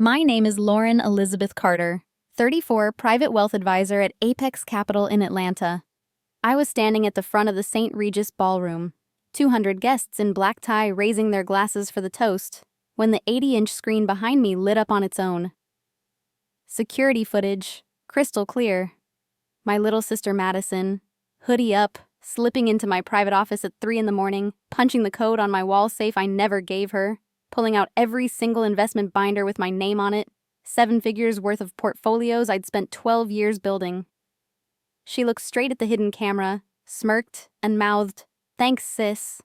My name is Lauren Elizabeth Carter, 34, private wealth advisor at Apex Capital in Atlanta. I was standing at the front of the St. Regis Ballroom, 200 guests in black tie raising their glasses for the toast, when the 80-inch screen behind me lit up on its own. Security footage, crystal clear. My little sister Madison, hoodie up, slipping into my private office at 3 in the morning, punching the code on my wall safe I never gave her, pulling out every single investment binder with my name on it, 7 figures worth of portfolios I'd spent 12 years building. She looked straight at the hidden camera, smirked, and mouthed, "Thanks, sis."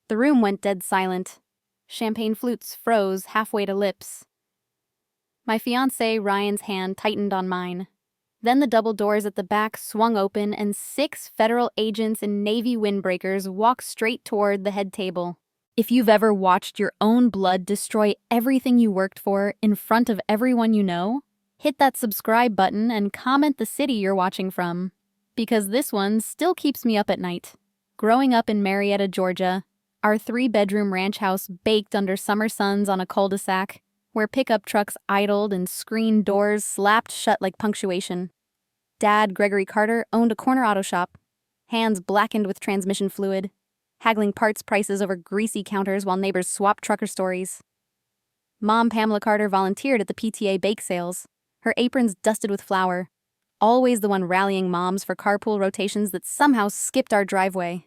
The room went dead silent. Champagne flutes froze halfway to lips. My fiancé Ryan's hand tightened on mine. Then the double doors at the back swung open and 6 federal agents in Navy windbreakers walked straight toward the head table. If you've ever watched your own blood destroy everything you worked for in front of everyone you know, hit that subscribe button and comment the city you're watching from. Because this one still keeps me up at night. Growing up in Marietta, Georgia, our 3-bedroom ranch house baked under summer suns on a cul-de-sac, where pickup trucks idled and screen doors slapped shut like punctuation. Dad, Gregory Carter, owned a corner auto shop, hands blackened with transmission fluid, haggling parts prices over greasy counters while neighbors swapped trucker stories. Mom, Pamela Carter, volunteered at the PTA bake sales, her aprons dusted with flour, always the one rallying moms for carpool rotations that somehow skipped our driveway.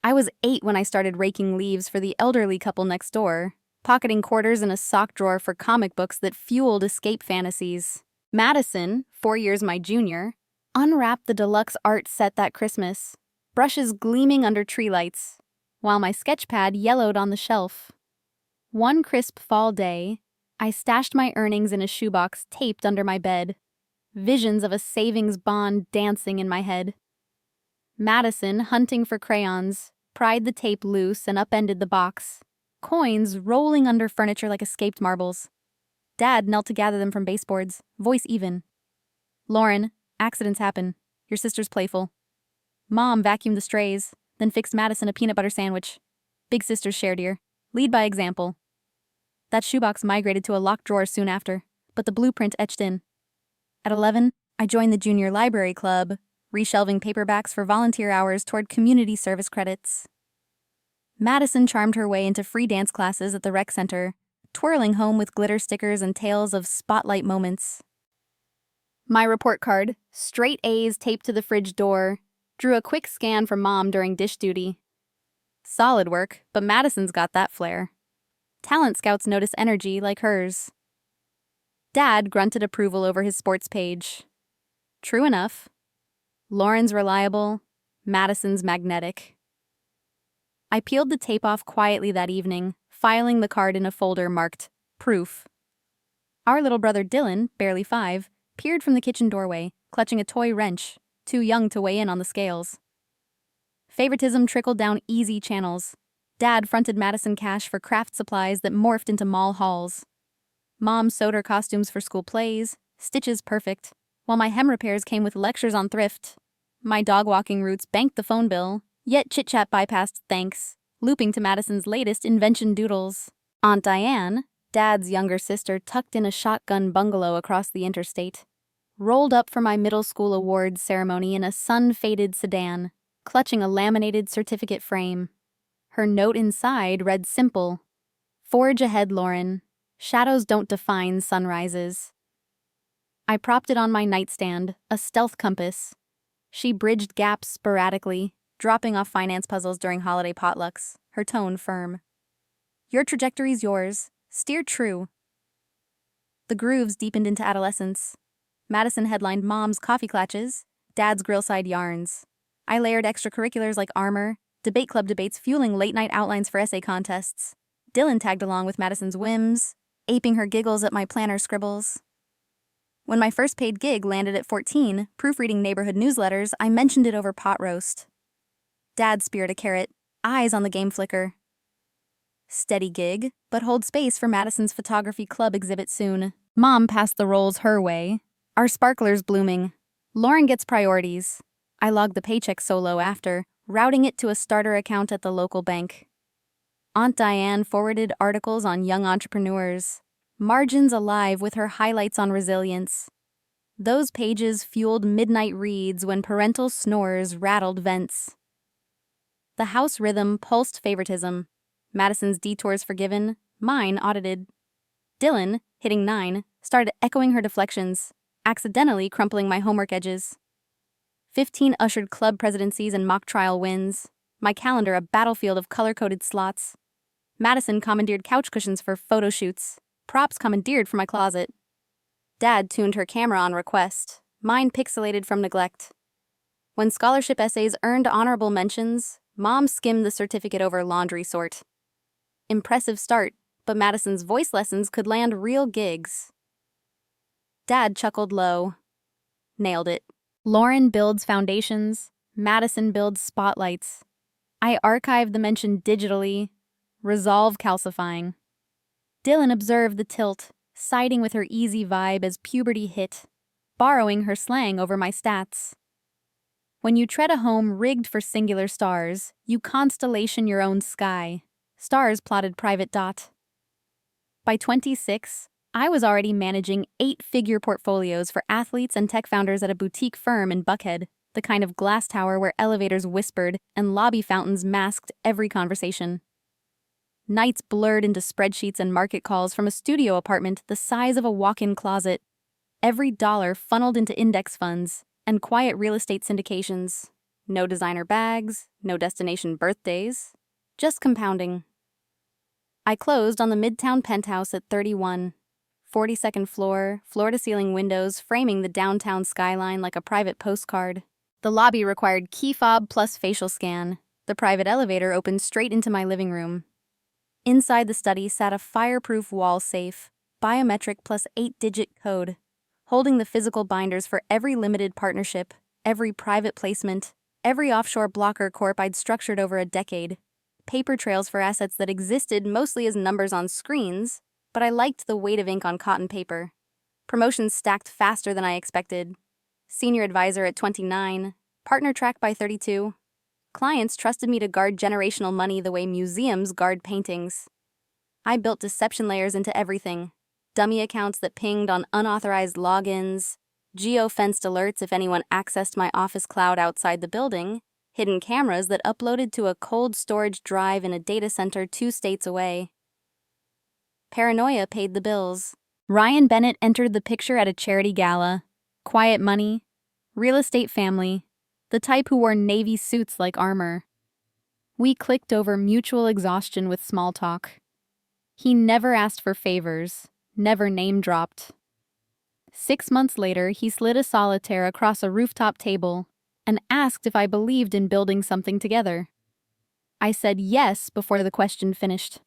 I was 8 when I started raking leaves for the elderly couple next door, pocketing quarters in a sock drawer for comic books that fueled escape fantasies. Madison, 4 years my junior, unwrapped the deluxe art set that Christmas, brushes gleaming under tree lights, while my sketch pad yellowed on the shelf. One crisp fall day, I stashed my earnings in a shoebox taped under my bed, visions of a savings bond dancing in my head. Madison, hunting for crayons, pried the tape loose and upended the box, coins rolling under furniture like escaped marbles. Dad knelt to gather them from baseboards, voice even. "Lauren, accidents happen. Your sister's playful." Mom vacuumed the strays, then fixed Madison a peanut butter sandwich. "Big sisters share, dear. Lead by example." That shoebox migrated to a locked drawer soon after, but the blueprint etched in. At 11, I joined the junior library club, reshelving paperbacks for volunteer hours toward community service credits. Madison charmed her way into free dance classes at the rec center, twirling home with glitter stickers and tales of spotlight moments. My report card, straight A's taped to the fridge door, drew a quick scan from Mom during dish duty. Solid work, but Madison's got that flair. Talent scouts notice energy like hers. Dad grunted approval over his sports page. True enough. Lauren's reliable, Madison's magnetic. I peeled the tape off quietly that evening, filing the card in a folder marked Proof. Our little brother Dylan, barely 5, peered from the kitchen doorway, clutching a toy wrench, too young to weigh in on the scales. Favoritism trickled down easy channels. Dad fronted Madison cash for craft supplies that morphed into mall hauls. Mom sewed her costumes for school plays, stitches perfect, while my hem repairs came with lectures on thrift. My dog-walking roots banked the phone bill, yet chit-chat bypassed thanks, looping to Madison's latest invention doodles. Aunt Diane, Dad's younger sister, tucked in a shotgun bungalow across the interstate, rolled up for my middle school awards ceremony in a sun-faded sedan, clutching a laminated certificate frame. Her note inside read simple: "Forge ahead, Lauren. Shadows don't define sunrises." I propped it on my nightstand, a stealth compass. She bridged gaps sporadically, dropping off finance puzzles during holiday potlucks, her tone firm. "Your trajectory's yours. Steer true." The grooves deepened into adolescence. Madison headlined Mom's coffee clatches, Dad's grillside yarns. I layered extracurriculars like armor, debate club debates fueling late-night outlines for essay contests. Dylan tagged along with Madison's whims, aping her giggles at my planner scribbles. When my first paid gig landed at 14, proofreading neighborhood newsletters, I mentioned it over pot roast. Dad speared a carrot, eyes on the game flicker. Steady gig, but hold space for Madison's photography club exhibit soon. Mom passed the rolls her way. Our sparkler's blooming. Lauren gets priorities. I logged the paycheck solo after, routing it to a starter account at the local bank. Aunt Diane forwarded articles on young entrepreneurs. margins alive with her highlights on resilience. Those pages fueled midnight reads when parental snores rattled vents. The house rhythm pulsed favoritism. Madison's detours forgiven, mine audited. Dylan, hitting 9, started echoing her deflections, accidentally crumpling my homework edges. 15 ushered club presidencies and mock trial wins, my calendar a battlefield of color-coded slots. Madison commandeered couch cushions for photo shoots, props commandeered from my closet. Dad tuned her camera on request, mine pixelated from neglect. When scholarship essays earned honorable mentions, Mom skimmed the certificate over laundry sort. Impressive start, but Madison's voice lessons could land real gigs. Dad chuckled low. Nailed it. Lauren builds foundations, Madison builds spotlights. I archived the mention digitally, resolve calcifying. Dylan observed the tilt, siding with her easy vibe as puberty hit, borrowing her slang over my stats. When you tread a home rigged for singular stars, you constellation your own sky. Stars plotted private dot. By 26, I was already managing 8-figure portfolios for athletes and tech founders at a boutique firm in Buckhead, the kind of glass tower where elevators whispered and lobby fountains masked every conversation. Nights blurred into spreadsheets and market calls from a studio apartment the size of a walk-in closet. Every dollar funneled into index funds and quiet real estate syndications. No designer bags, no destination birthdays, just compounding. I closed on the Midtown penthouse at 31. 42nd floor, floor-to-ceiling windows framing the downtown skyline like a private postcard. The lobby required key fob plus facial scan. The private elevator opened straight into my living room. Inside the study sat a fireproof wall safe, biometric plus 8-digit code, holding the physical binders for every limited partnership, every private placement, every offshore blocker corp I'd structured over a decade. Paper trails for assets that existed mostly as numbers on screens, but I liked the weight of ink on cotton paper. Promotions stacked faster than I expected. Senior advisor at 29, partner track by 32. Clients trusted me to guard generational money the way museums guard paintings. I built deception layers into everything. Dummy accounts that pinged on unauthorized logins, geo-fenced alerts if anyone accessed my office cloud outside the building, hidden cameras that uploaded to a cold storage drive in a data center 2 states away. Paranoia paid the bills. Ryan Bennett entered the picture at a charity gala. Quiet money, real estate family, the type who wore navy suits like armor. We clicked over mutual exhaustion with small talk. He never asked for favors, never name-dropped. 6 months later, he slid a solitaire across a rooftop table and asked if I believed in building something together. I said yes before the question finished.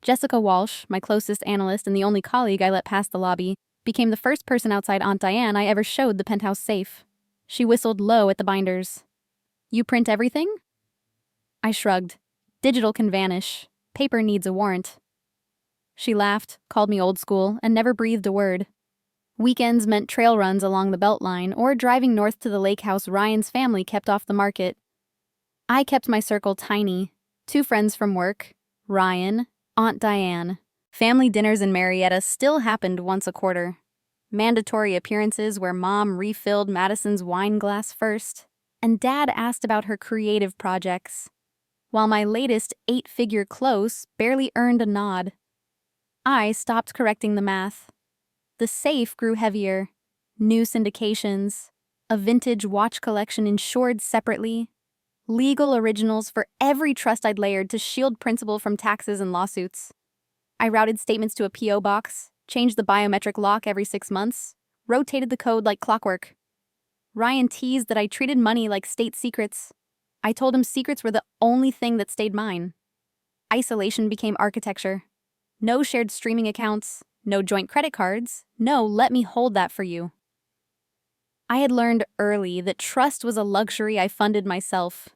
Jessica Walsh, my closest analyst and the only colleague I let pass the lobby, became the first person outside Aunt Diane I ever showed the penthouse safe. She whistled low at the binders. "You print everything?" I shrugged. "Digital can vanish. Paper needs a warrant." She laughed, called me old school, and never breathed a word. Weekends meant trail runs along the Beltline or driving north to the lake house Ryan's family kept off the market. I kept my circle tiny. 2 friends from work, Ryan, Aunt Diane. Family dinners in Marietta still happened once a quarter. Mandatory appearances where Mom refilled Madison's wine glass first, and Dad asked about her creative projects, while my latest 8-figure close barely earned a nod. I stopped correcting the math. The safe grew heavier. New syndications, a vintage watch collection insured separately, legal originals for every trust I'd layered to shield principal from taxes and lawsuits. I routed statements to a P.O. box, changed the biometric lock every 6 months, rotated the code like clockwork. Ryan teased that I treated money like state secrets. I told him secrets were the only thing that stayed mine. Isolation became architecture. No shared streaming accounts, no joint credit cards, no "let me hold that for you." I had learned early that trust was a luxury I funded myself.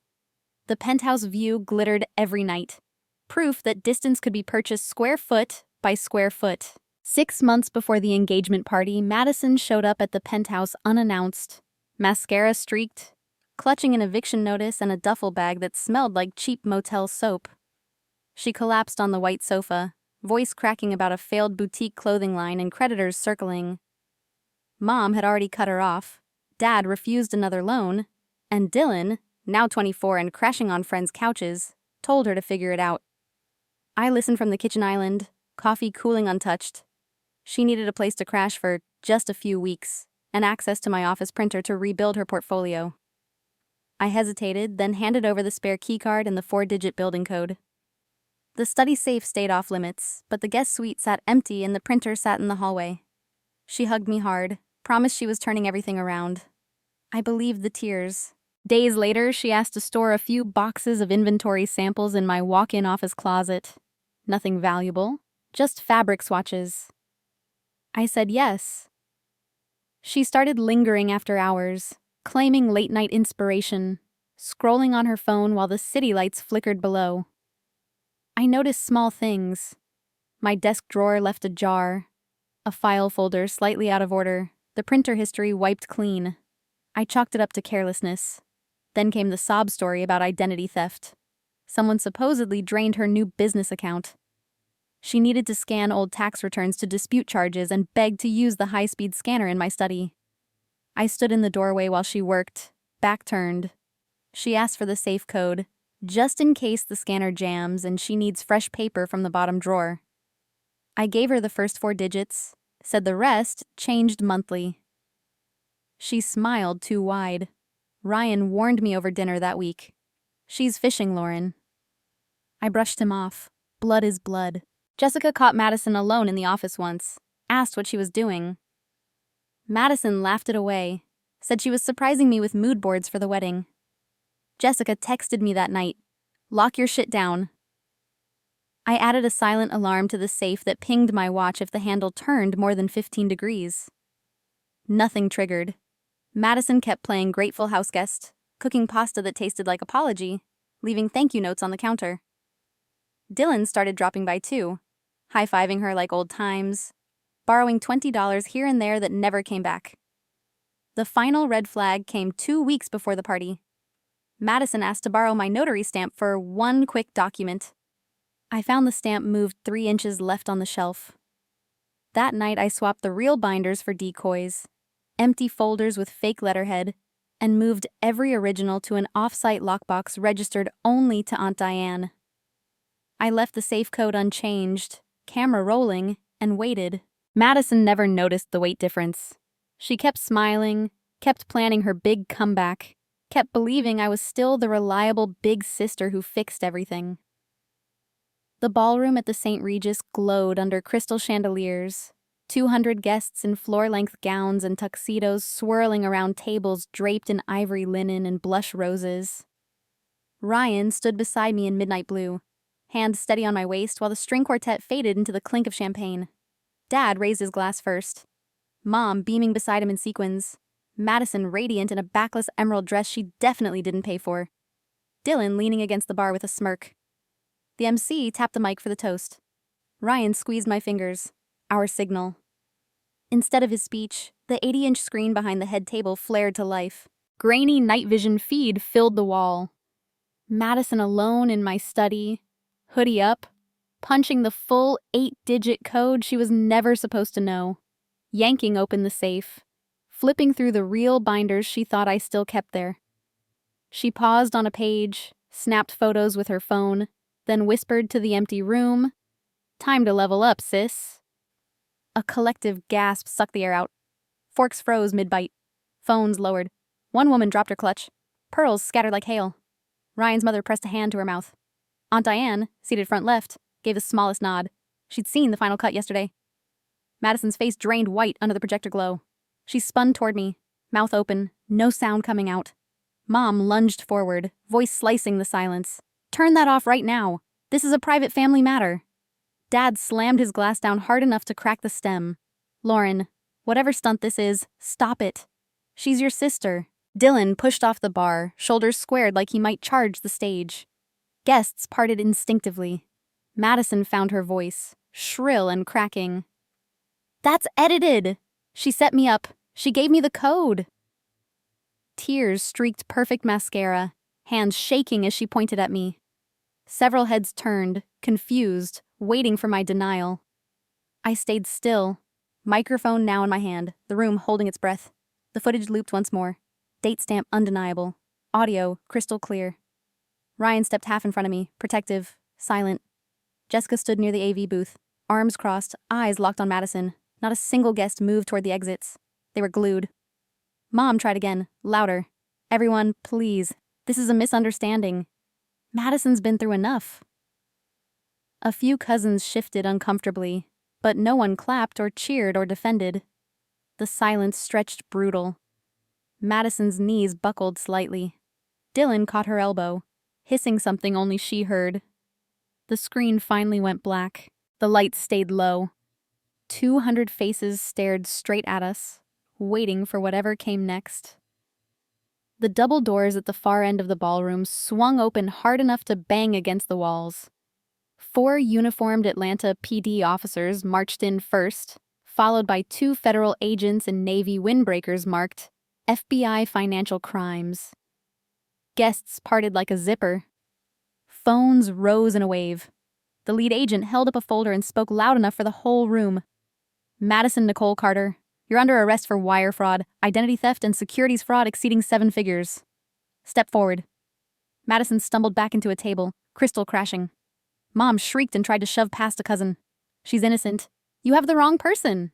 The penthouse view glittered every night. Proof that distance could be purchased square foot by square foot. 6 months before the engagement party, Madison showed up at the penthouse unannounced. Mascara streaked, clutching an eviction notice and a duffel bag that smelled like cheap motel soap. She collapsed on the white sofa, voice cracking about a failed boutique clothing line and creditors circling. Mom had already cut her off, Dad refused another loan, and Dylan, now 24 and crashing on friends' couches, told her to figure it out. I listened from the kitchen island, coffee cooling untouched. She needed a place to crash for just a few weeks, and access to my office printer to rebuild her portfolio. I hesitated, then handed over the spare keycard and the 4-digit building code. The study safe stayed off limits, but the guest suite sat empty and the printer sat in the hallway. She hugged me hard, promised she was turning everything around. I believed the tears. Days later, she asked to store a few boxes of inventory samples in my walk-in office closet. Nothing valuable, just fabric swatches. I said yes. She started lingering after hours, claiming late-night inspiration, scrolling on her phone while the city lights flickered below. I noticed small things. My desk drawer left ajar, a file folder slightly out of order, the printer history wiped clean. I chalked it up to carelessness. Then came the sob story about identity theft. Someone supposedly drained her new business account. She needed to scan old tax returns to dispute charges and begged to use the high-speed scanner in my study. I stood in the doorway while she worked, back turned. She asked for the safe code, just in case the scanner jams and she needs fresh paper from the bottom drawer. I gave her the first 4 digits, said the rest changed monthly. She smiled too wide. Ryan warned me over dinner that week. She's fishing, Lauren. I brushed him off. Blood is blood. Jessica caught Madison alone in the office once, asked what she was doing. Madison laughed it away, said she was surprising me with mood boards for the wedding. Jessica texted me that night, "Lock your shit down." I added a silent alarm to the safe that pinged my watch if the handle turned more than 15 degrees. Nothing triggered. Madison kept playing Grateful Houseguest, cooking pasta that tasted like apology, leaving thank you notes on the counter. Dylan started dropping by too, high-fiving her like old times, borrowing $20 here and there that never came back. The final red flag came 2 weeks before the party. Madison asked to borrow my notary stamp for one quick document. I found the stamp moved 3 inches left on the shelf. That night I swapped the real binders for decoys, empty folders with fake letterhead, and moved every original to an off-site lockbox registered only to Aunt Diane. I left the safe code unchanged, camera rolling, and waited. Madison never noticed the weight difference. She kept smiling, kept planning her big comeback, kept believing I was still the reliable big sister who fixed everything. The ballroom at the St. Regis glowed under crystal chandeliers, 200 guests in floor-length gowns and tuxedos swirling around tables draped in ivory linen and blush roses. Ryan stood beside me in midnight blue, hand steady on my waist while the string quartet faded into the clink of champagne. Dad raised his glass first. Mom beaming beside him in sequins. Madison radiant in a backless emerald dress she definitely didn't pay for. Dylan leaning against the bar with a smirk. The MC tapped the mic for the toast. Ryan squeezed my fingers. Our signal. Instead of his speech, the 80-inch screen behind the head table flared to life. Grainy night vision feed filled the wall. Madison alone in my study, hoodie up, punching the full 8-digit code she was never supposed to know, yanking open the safe, flipping through the real binders she thought I still kept there. She paused on a page, snapped photos with her phone, then whispered to the empty room, "Time to level up, sis." A collective gasp sucked the air out. Forks froze mid-bite. Phones lowered. One woman dropped her clutch. Pearls scattered like hail. Ryan's mother pressed a hand to her mouth. Aunt Diane, seated front left, gave the smallest nod. She'd seen the final cut yesterday. Madison's face drained white under the projector glow. She spun toward me, mouth open, no sound coming out. Mom lunged forward, voice slicing the silence. "Turn that off right now. This is a private family matter." Dad slammed his glass down hard enough to crack the stem. "Lauren, whatever stunt this is, stop it. She's your sister." Dylan pushed off the bar, shoulders squared like he might charge the stage. Guests parted instinctively. Madison found her voice, shrill and cracking. "That's edited! She set me up. She gave me the code." Tears streaked perfect mascara, hands shaking as she pointed at me. Several heads turned, confused, waiting for my denial. I stayed still, microphone now in my hand, the room holding its breath. The footage looped once more. Date stamp undeniable. Audio crystal clear. Ryan stepped half in front of me, protective, silent. Jessica stood near the AV booth, arms crossed, eyes locked on Madison. Not a single guest moved toward the exits. They were glued. Mom tried again, louder. Everyone, please. This is a misunderstanding. Madison's been through enough. A few cousins shifted uncomfortably, but no one clapped or cheered or defended. The silence stretched brutal. Madison's knees buckled slightly. Dylan caught her elbow, hissing something only she heard. The screen finally went black. The lights stayed low. 200 faces stared straight at us, waiting for whatever came next. The double doors at the far end of the ballroom swung open hard enough to bang against the walls. 4 uniformed Atlanta PD officers marched in first, followed by 2 federal agents and Navy windbreakers marked FBI Financial Crimes. Guests parted like a zipper. Phones rose in a wave. The lead agent held up a folder and spoke loud enough for the whole room. Madison Nicole Carter, you're under arrest for wire fraud, identity theft, and securities fraud exceeding 7 figures. Step forward. Madison stumbled back into a table, crystal crashing. Mom shrieked and tried to shove past a cousin. She's innocent. You have the wrong person.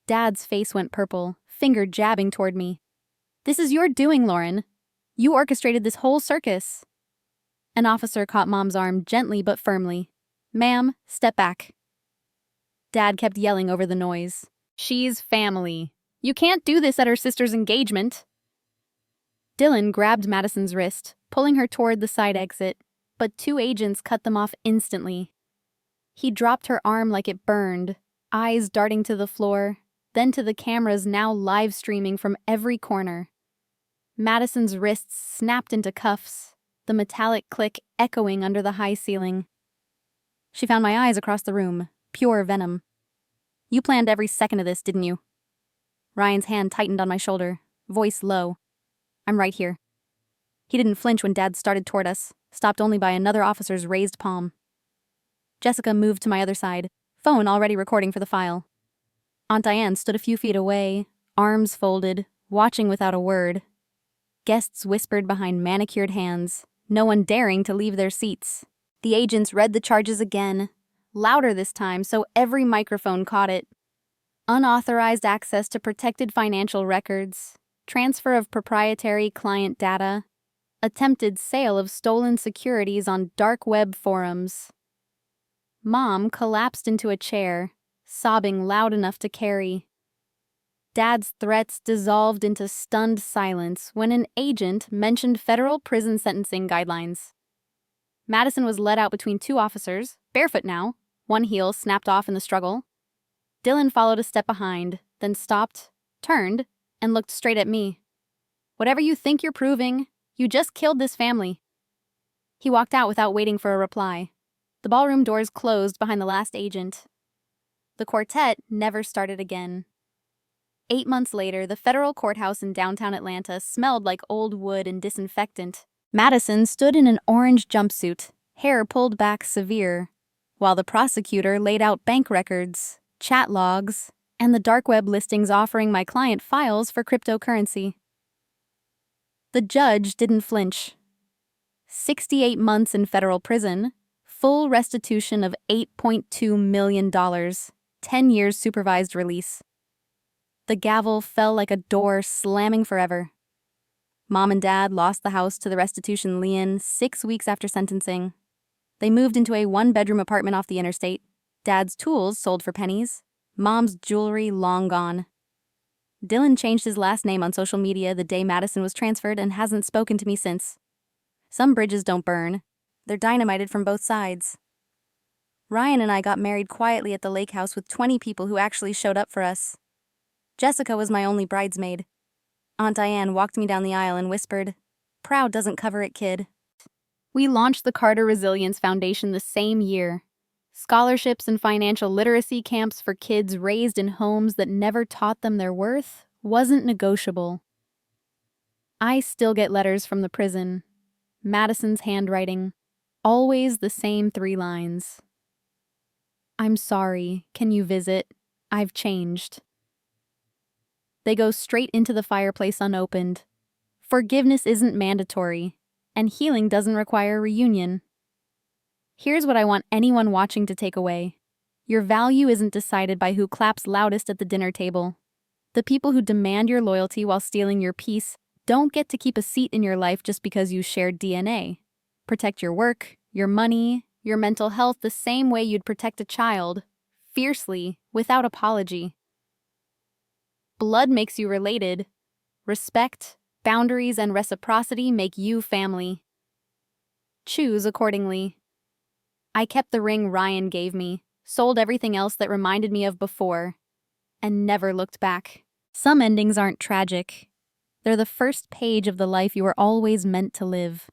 Dad's face went purple, finger jabbing toward me. This is your doing, Lauren. You orchestrated this whole circus. An officer caught Mom's arm gently but firmly. Ma'am, step back. Dad kept yelling over the noise. She's family. You can't do this at her sister's engagement. Dylan grabbed Madison's wrist, pulling her toward the side exit, but 2 agents cut them off instantly. He dropped her arm like it burned, eyes darting to the floor, then to the cameras now live streaming from every corner. Madison's wrists snapped into cuffs, the metallic click echoing under the high ceiling. She found my eyes across the room, pure venom. You planned every second of this, didn't you? Ryan's hand tightened on my shoulder, voice low. I'm right here. He didn't flinch when Dad started toward us, stopped only by another officer's raised palm. Jessica moved to my other side, phone already recording for the file. Aunt Diane stood a few feet away, arms folded, watching without a word. Guests whispered behind manicured hands, no one daring to leave their seats. The agents read the charges again, louder this time so every microphone caught it. Unauthorized access to protected financial records, transfer of proprietary client data, attempted sale of stolen securities on dark web forums. Mom collapsed into a chair, sobbing loud enough to carry. Dad's threats dissolved into stunned silence when an agent mentioned federal prison sentencing guidelines. Madison was led out between 2 officers, barefoot now, one heel snapped off in the struggle. Dylan followed a step behind, then stopped, turned, and looked straight at me. Whatever you think you're proving, you just killed this family. He walked out without waiting for a reply. The ballroom doors closed behind the last agent. The quartet never started again. 8 months later, the federal courthouse in downtown Atlanta smelled like old wood and disinfectant. Madison stood in an orange jumpsuit, hair pulled back severe, while the prosecutor laid out bank records, chat logs, and the dark web listings offering my client files for cryptocurrency. The judge didn't flinch. 68 months in federal prison, full restitution of $8.2 million, 10 years supervised release. The gavel fell like a door slamming forever. Mom and Dad lost the house to the restitution lien 6 weeks after sentencing. They moved into a 1-bedroom apartment off the interstate. Dad's tools sold for pennies. Mom's jewelry long gone. Dylan changed his last name on social media the day Madison was transferred and hasn't spoken to me since. Some bridges don't burn. They're dynamited from both sides. Ryan and I got married quietly at the lake house with 20 people who actually showed up for us. Jessica was my only bridesmaid. Aunt Diane walked me down the aisle and whispered, "Proud doesn't cover it, kid." We launched the Carter Resilience Foundation the same year. Scholarships and financial literacy camps for kids raised in homes that never taught them their worth wasn't negotiable. I still get letters from the prison. Madison's handwriting. Always the same 3 lines. I'm sorry. Can you visit? I've changed. They go straight into the fireplace unopened. Forgiveness isn't mandatory, and healing doesn't require reunion. Here's what I want anyone watching to take away. Your value isn't decided by who claps loudest at the dinner table. The people who demand your loyalty while stealing your peace don't get to keep a seat in your life just because you shared DNA. Protect your work, your money, your mental health the same way you'd protect a child, fiercely, without apology. Blood makes you related. Respect, boundaries, and reciprocity make you family. Choose accordingly. I kept the ring Ryan gave me, sold everything else that reminded me of before, and never looked back. Some endings aren't tragic. They're the first page of the life you were always meant to live.